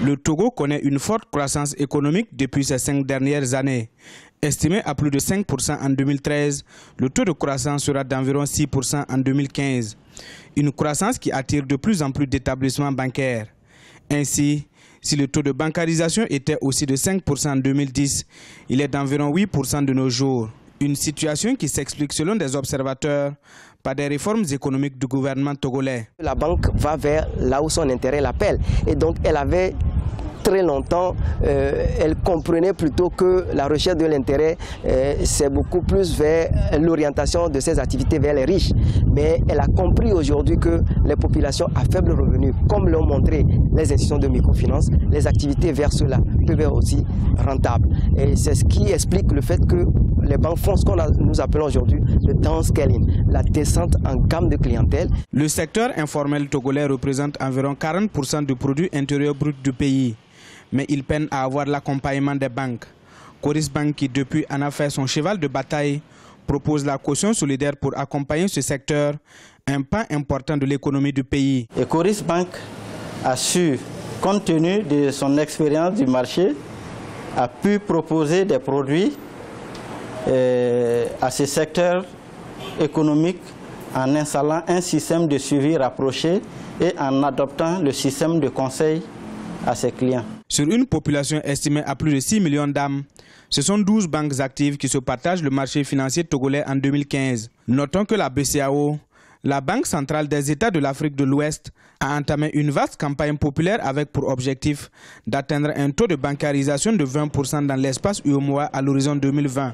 Le Togo connaît une forte croissance économique depuis ces 5 dernières années. Estimé à plus de 5% en 2013, le taux de croissance sera d'environ 6% en 2015. Une croissance qui attire de plus en plus d'établissements bancaires. Ainsi, si le taux de bancarisation était aussi de 5% en 2010, il est d'environ 8% de nos jours. Une situation qui s'explique selon des observateurs par des réformes économiques du gouvernement togolais. La banque va vers là où son intérêt l'appelle et donc elle avait très longtemps, elle comprenait plutôt que la recherche de l'intérêt, c'est beaucoup plus vers l'orientation de ses activités vers les riches. Mais elle a compris aujourd'hui que les populations à faible revenu, comme l'ont montré les institutions de microfinance, les activités vers cela peuvent être aussi rentables. Et c'est ce qui explique le fait que les banques font ce que nous appelons aujourd'hui le downscaling, la descente en gamme de clientèle. Le secteur informel togolais représente environ 40% du produit intérieur brut du pays. Mais il peine à avoir l'accompagnement des banques. Coris Bank, qui depuis en a fait son cheval de bataille, propose la caution solidaire pour accompagner ce secteur, un pan important de l'économie du pays. Et Coris Bank a su, compte tenu de son expérience du marché, a pu proposer des produits à ce secteur économique en installant un système de suivi rapproché et en adoptant le système de conseil à ses clients. Sur une population estimée à plus de 6 millions d'âmes, ce sont 12 banques actives qui se partagent le marché financier togolais en 2015. Notons que la BCEAO, la Banque centrale des États de l'Afrique de l'Ouest, a entamé une vaste campagne populaire avec pour objectif d'atteindre un taux de bancarisation de 20% dans l'espace UEMOA à l'horizon 2020.